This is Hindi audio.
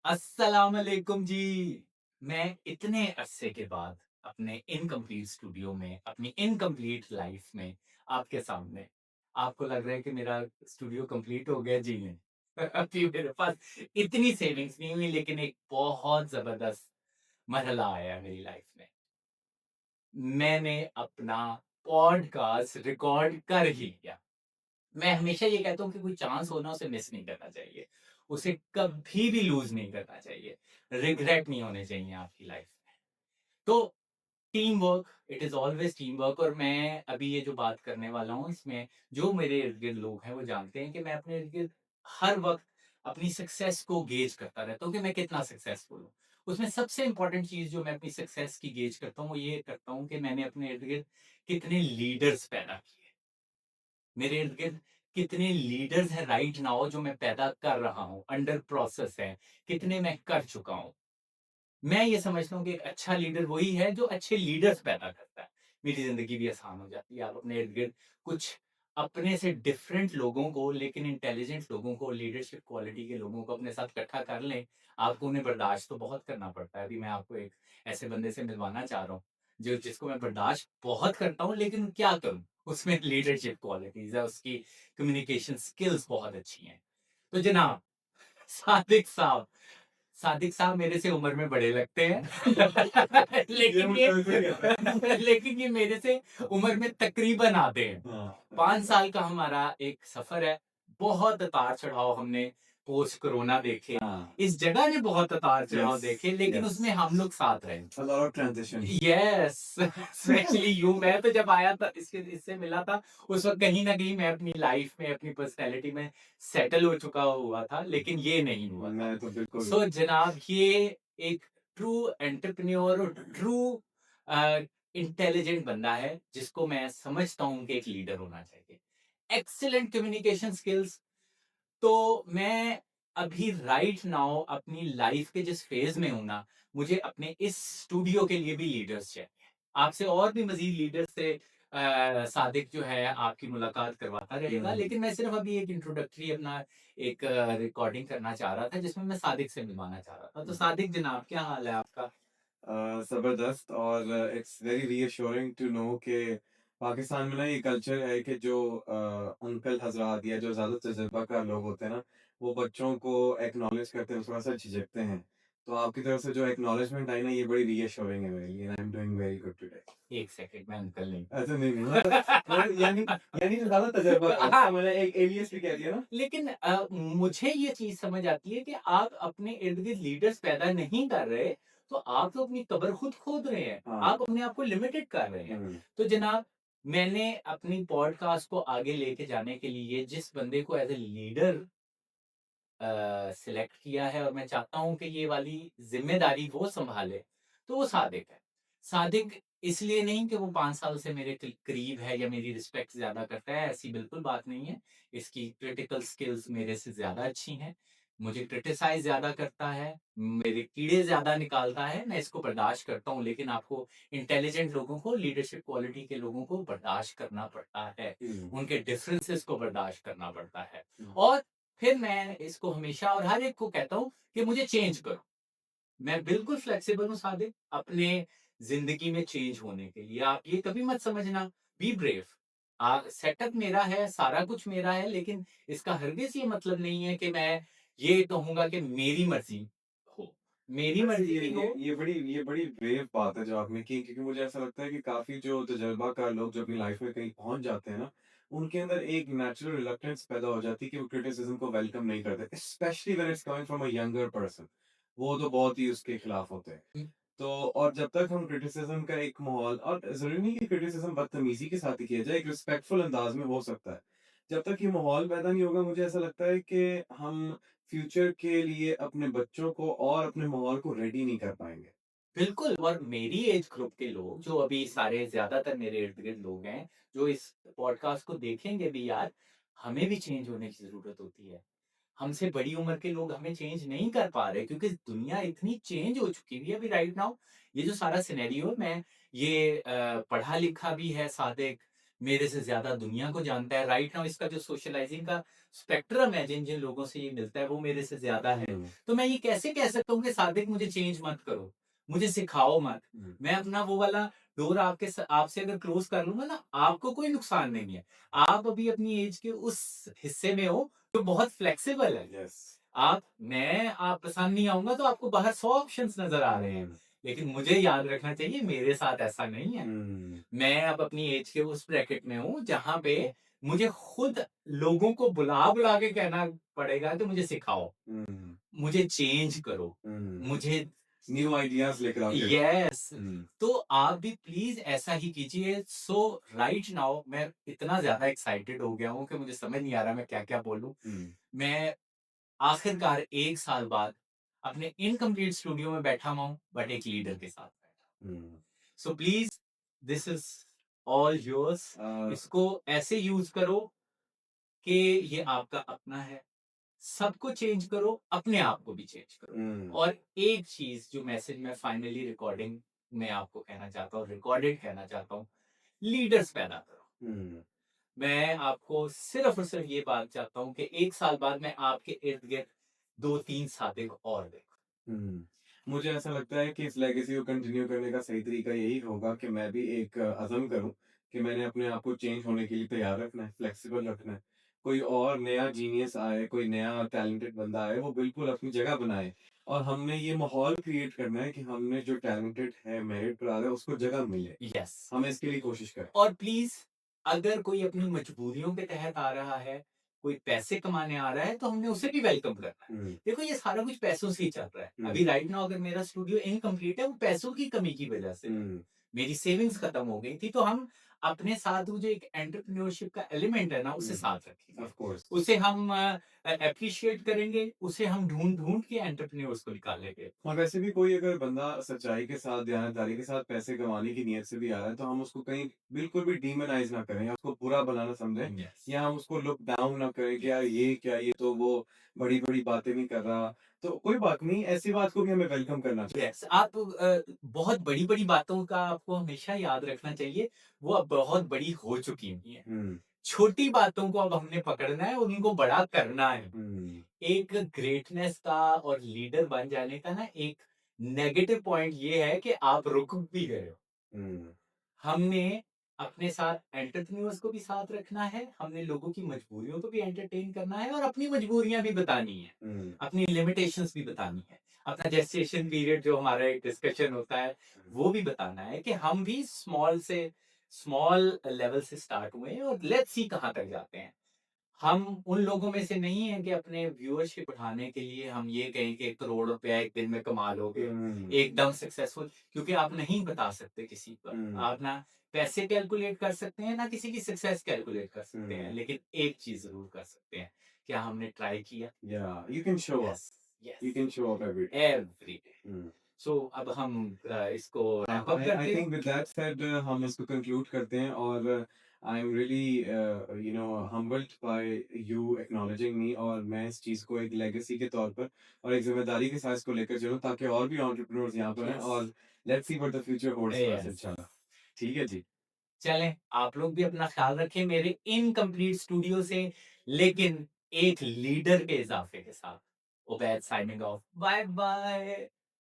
अस्सलाम वालेकुम जी। मैं इतने अरसे के बाद अपने इनकम्प्लीट स्टूडियो में, अपनी इनकम्प्लीट लाइफ में आपके सामने। आपको लग रहा है कि मेरा स्टूडियो कंप्लीट हो गया? जी नहीं। अभी मेरे पास इतनी सेविंग्स नहीं हुई, लेकिन एक बहुत ज़बरदस्त मरहला आया है मेरी लाइफ में। मैंने अपना पॉडकास्ट रिकॉर्ड कर ही लिया। मैं हमेशा ये कहता हूँ कि कोई चांस हो ना, उसे मिस नहीं करना चाहिए। उसे कभी भी लूज़ नहीं करना चाहिए। रिग्रेट नहीं होने चाहिए आपकी लाइफ़ में। तो team work, it is always team work. और मैं अभी ये जो बात करने वाला हूँ, इसमें जो मेरे इर्द-गिर्द लोग हैं, वो जानते हैं कि मैं अपने इर्द-गिर्द हर वक़्त अपनी सक्सेस को गेज करता रहता हूँ कि मैं कितना सक्सेसफुल हूँ। उसमें सबसे इम्पोर्टेंट चीज़ जो मैं अपनी सक्सेस की गेज करता हूँ, वो ये करता हूँ कि मैंने अपने इर्द-गिर्द कितने लीडर्स पैदा किए। मेरे इर्द-गिर्द कितने लीडर्स हैं राइट नाउ जो मैं पैदा कर रहा हूँ, अंडर प्रोसेस हैं, कितने मैं कर चुका हूँ। मैं ये समझता हूँ कि एक अच्छा लीडर वही है जो अच्छे लीडर्स पैदा करता है। मेरी ज़िंदगी भी आसान हो जाती है। आप अपने इर्द-गिर्द कुछ अपने से डिफरेंट लोगों को, लेकिन इंटेलिजेंट लोगों को, लीडरशिप क्वालिटी के लोगों को अपने साथ इकट्ठा कर लें, आपको उन्हें बर्दाश्त तो बहुत करना पड़ता है। अभी मैं आपको एक ऐसे बंदे से मिलवाना चाह रहा हूँ, जिसको मैं बर्दाश्त बहुत करता हूँ, लेकिन क्या करूँ? उसमें लीडरशिप क्वालिटीज़ है, उसकी कम्युनिकेशन स्किल्स बहुत अच्छी हैं। तो जनाब, सादिक साहब सादिक साहब मेरे से उम्र में बड़े लगते हैं। ये लेकिन मुझे वैसे ही लगा। लेकिन ये मेरे से उम्र में तकरीबन आते हैं। हाँ, 5 साल का हमारा एक सफ़र है। बहुत उतार-चढ़ाव हमने पोस्ट कोरोना देखे। हाँ, इस जगह ने बहुत उतार-चढ़ाव यस, देखे, लेकिन यस, उसमें हम लोग साथ रहे। A lot of transitions. Yes, specially you. मैं तो जब आया था, इससे मिला था, उस वक़्त कहीं न कहीं मैं अपनी लाइफ़ में, अपनी पर्सनैलिटी में सेटल हो चुका हुआ था, लेकिन ये नहीं हुआ था। मैं तो बिल्कुल सो जनाब, ये एक ट्रू एंटरप्रेन्योर और ट्रू अ, इंटेलिजेंट बंदा है, जिसको मैं समझता हूँ कि एक लीडर होना चाहिए। Excellent communication skills. तो मैं अभी राइट नाउ अपनी लाइफ के जिस फेज़ में हूँ ना, मुझे अपने इस स्टूडियो के लिए भी लीडर्स चाहिए। आपसे और भी मज़ीद लीडर्स से सादिक जो है आपकी मुलाकात करवाता रहेगा, हुँ, लेकिन मैं सिर्फ़ अभी एक इंट्रोडक्टरी अपना एक रिकॉर्डिंग करना चाह रहा था, जिसमें मैं सादिक से मिलवाना चाह रहा था। तो हुँ। सादिक जनाब, क्या हाल है आपका? ज़बरदस्त और it's very reassuring to know कि पाकिस्तान में ना ये कल्चर है कि जो अंकल हज़रात या जो ज़्यादा तजुर्बाकार लोग होते हैं ना, वो बच्चों को एक्नॉलेज करते हैं, थोड़ा-सा झिझकते हैं। तो आपकी तरफ से जो एक्नॉलेजमेंट आई ना, ये बड़ी रीअश्योरिंग है मेरे लिए and I am doing very good today. 1 second, मैं अंकल नहीं। ऐसा नहीं, नहीं मतलब यानी यानी जो ज़्यादा तजुर्बाकार है, उसका हाँ, मैंने एक एलियास भी कह दिया ना? लेकिन मुझे ये चीज़ समझ आती है कि आप अपने इर्द-गिर्द लीडर्स पैदा नहीं कर रहे, तो आप तो अपनी कब्र खुद खोद रहे हैं। हाँ। आप अपने आप को लिमिटेड कर रहे हैं। हुँ, तो जनाब, मैंने अपनी पॉडकास्ट को आगे लेके जाने के लिए जिस बंदे को एज़ अ लीडर सिलेक्ट किया है, और मैं चाहता हूँ कि ये वाली ज़िम्मेदारी वो सँभाले, तो वो सादिक है। सादिक इसलिए नहीं कि वो 5 साल से मेरे करीब है या मेरी रिस्पेक्ट ज़्यादा करता है, ऐसी बिल्कुल बात नहीं है। इसकी क्रिटिकल स्किल्स मेरे से ज़्यादा अच्छी हैं। मुझे क्रिटिसाइज़ ज़्यादा करता है, मेरे कीड़े ज़्यादा निकालता है, मैं इसको बर्दाश्त करता हूँ, लेकिन आपको इंटेलिजेंट लोगों को, लीडरशिप क्वालिटी के लोगों को बर्दाश्त करना पड़ता है। हुँ, उनके डिफरेंसेस को बर्दाश्त करना पड़ता है। हुँ। और फिर मैं इसको हमेशा और हर एक को कहता हूँ कि मुझे चेंज करो। मैं बिल्कुल फ्लेक्सिबल हूँ सादिक, अपने ज़िंदगी में चेंज होने के लिए। आप ये कभी मत समझना, बी ब्रेव। सेटअप मेरा है, सारा कुछ मेरा है, लेकिन इसका हरगिज़ ये मतलब नहीं है कि मैं ये कहूँगा कि मेरी मर्ज़ी हो। मेरी वैसे मर्ज़ी भी हो। ये बड़ी ब्रेव बात है जो आपने की क्योंकि मुझे ऐसा लगता है कि काफ़ी जो तजुर्बाकार लोग जो अपनी लाइफ में कहीं पहुँच जाते हैं ना, उनके अंदर एक नेचुरल रिलक्टेंस पैदा हो जाती है कि वो क्रिटिसिज़्म को वेलकम नहीं करते, specially when it's coming from a younger person. वो तो बहुत ही उसके खिलाफ होते हैं। हुँ, तो और जब तक हम क्रिटिसिज़्म का एक माहौल और ज़रूरी नहीं कि क्रिटिसिज़्म बदतमीज़ी के साथ ही किया जाए, एक रिस्पेक्टफुल अंदाज़ में हो सकता है। जब तक ये माहौल पैदा नहीं होगा, मुझे ऐसा लगता है कि हम फ्यूचर के लिए अपने बच्चों को और अपने माहौल को रेडी नहीं कर पाएँगे। बिल्कुल। और मेरी एज ग्रुप के लोग जो अभी सारे ज़्यादातर मेरे इर्द-गिर्द लोग हैं, जो इस पॉडकास्ट को देखेंगे भी यार, हमें भी चेंज होने की ज़रूरत होती है। हमसे बड़ी उम्र के लोग हमें चेंज नहीं कर पा रहे, क्योंकि दुनिया इतनी चेंज हो चुकी हुई है अभी राइट नाउ। ये जो सारा सिनेरियो है, मैं ये पढ़ा लिखा भी है सादिक, मेरे से ज़्यादा दुनिया को जानता है। राइट नाउ इसका जो सोशलाइज़िंग का स्पेक्ट्रम है, जिन-जिन लोगों से ये मिलता है, वो मेरे से ज़्यादा है। हुँ, तो मैं ये कैसे कह सकता हूँ कि सादिक मुझे चेंज मत करो, मुझे सिखाओ मत। हुँ, मैं अपना वो वाला डोर आपसे अगर क्लोज़ कर लूँगा ना, आपको कोई नुकसान नहीं है। आप अभी अपनी ऐज के उस हिस्से में हो, जो बहुत फ्लेक्सिबल है। यस। आप पसंद नहीं आऊँगा तो आपको बाहर 100 ऑप्शंस नज़र आ रहे हैं। हुँ, लेकिन मुझे याद रखना चाहिए मेरे साथ ऐसा नहीं है। हुँ, मैं अब अपनी ऐज के उस ब्रैकेट में हूँ जहाँ पे मुझे खुद लोगों को बुला-बुला के कहना पड़ेगा कि मुझे सिखाओ, हुँ, मुझे चेंज करो, हुँ। मुझे न्यू आइडियाज़ लेकर आओ टिप्स। यस। हुँ, तो आप भी प्लीज़ ऐसा ही कीजिए। सो राइट नाउ मैं इतना ज़्यादा एक्साइटेड हो गया हूँ कि मुझे समझ नहीं आ रहा मैं क्या-क्या बोलूँ। हुँ, मैं आखिरकार 1 साल बाद अपने इनकम्प्लीट स्टूडियो में बैठा हुआ हूँ, बट एक लीडर के साथ बैठा हूँ। Hmm. So please this is all yours. Uh, इसको ऐसे यूज़ करो कि ये आपका अपना है। सबको चेंज करो, अपने आप को भी चेंज करो। हुँ, और एक चीज़ जो मैसेज मैं फाइनली रिकॉर्डिंग में आपको कहना चाहता हूँ, रिकॉर्डेड कहना चाहता हूँ, लीडर्स पैदा करो। हुँ, मैं आपको सिर्फ़ और सिर्फ़ ये बात चाहता हूँ कि 1 साल बाद मैं आपके इर्द-गिर्द 2-3 साथिक और देखूँ। हुँ। मुझे ऐसा लगता है कि इस लेगेसी को कंटिन्यू करने का सही तरीका यही होगा कि मैं भी एक अज़्म करूँ कि मैंने अपने आप को चेंज होने के लिए तैयार रखना है, फ्लेक्सिबल रखना है। कोई और नया जीनियस आए, कोई नया टैलेंटेड बंदा आए, वो बिल्कुल अपनी जगह बनाए और हमने ये माहौल क्रिएट करना है कि हमने जो टैलेंटेड है, मेरिट पर आ रहा है, उसको जगह मिले। यस। हम इसके लिए कोशिश करें। और प्लीज़ अगर कोई अपनी मजबूरियों के तहत आ रहा है, कोई पैसे कमाने आ रहा है, तो हमने उसे भी वेलकम करना है। हुँ, देखो ये सारा कुछ पैसों से ही चल रहा है। हुँ, अभी राइट नाउ अगर मेरा स्टूडियो इनकम्प्लीट है, वो पैसों की कमी की वजह से है। हुँ, मेरी सेविंग्स खत्म हो गई थी, तो हम अपने साथ वो जो एक एंटरप्रेन्योरशिप का एलिमेंट है ना, उसे हुँ। साथ रखेंगे। Of course. उसे हम एप्रिशिएट करेंगे, उसे हम ढूँढ-ढूँढ के एंटरप्रेन्योर्स को निकालेंगे। और वैसे भी कोई अगर बंदा सच्चाई के साथ, दयानतदारी के साथ पैसे कमाने की नीयत से भी आ रहा है, तो हम उसको कहीं बिल्कुल भी डिमोनाइज़ ना करें या उसको बुरा भला ना समझें यस। या हम उसको लुक डाउन ना करें कि यार यस। ये क्या, ये तो वो बड़ी-बड़ी बातें नहीं कर रहा। तो कोई बात नहीं, ऐसी बात को भी हमें वेलकम करना चाहिए। यस। बहुत बड़ी-बड़ी बातों का आपको हमेशा याद रखना चाहिए, वो अब बहुत बड़ी हो चुकी हुई हैं। हुँ, छोटी बातों को अब हमने पकड़ना है और उनको बड़ा करना है। हुँ, एक ग्रेटनेस का और लीडर बन जाने का ना एक नेगेटिव पॉइंट ये है कि आप रुक भी गए हो। हुँ, हमने अपने साथ एंटरप्रेन्योर्स को भी साथ रखना है, हमने लोगों की मजबूरियों को भी एंटरटेन करना है और अपनी मजबूरियाँ भी बतानी है, हुँ, अपनी लिमिटेशंस भी बतानी है। अपना जेस्टेशन पीरियड जो हमारा एक डिस्कशन होता है, हुँ, वो भी बताना है कि हम भी स्मॉल लेवल से स्टार्ट हुए हैं और लेट्स सी कहाँ तक जाते हैं। हम उन लोगों में से नहीं हैं कि अपने व्यूअरशिप बढ़ाने के लिए हम ये कहें कि 1 करोड़ रुपया एक दिन में कमा लोगे, हुँ, एकदम सक्सेसफुल, क्योंकि आप नहीं बता सकते किसी पर। हुँ, आप ना पैसे कैलकुलेट कर सकते हैं, ना किसी की सक्सेस कैलकुलेट कर सकते हैं। हुँ, लेकिन एक चीज़ ज़रूर कर सकते हैं, क्या हमने ट्राई किया? या you can show up, yes, yes, you can show up every day. Every day. Hmm. So अब हम इसको रैप अप आई करते हैं। थिंक विद दैट सेड हम इसको कंक्लूड करते हैं और I am really you know humbled by you acknowledging me और मैं इस चीज़ को एक लेगेसी के तौर पर और एक ज़िम्मेदारी के साथ इसको लेकर चलूँ ताकि और भी एंटरप्रेन्योर्स यहाँ पर हैं यस, और let's see what the future holds for us yes. इंशाल्लाह। ठीक है जी। चलें, आप लोग भी अपना ख़्याल रखें मेरे इनकम्प्लीट स्टूडियो से, लेकिन एक लीडर के इज़ाफ़े के साथ। Ubaid signing off. Bye bye.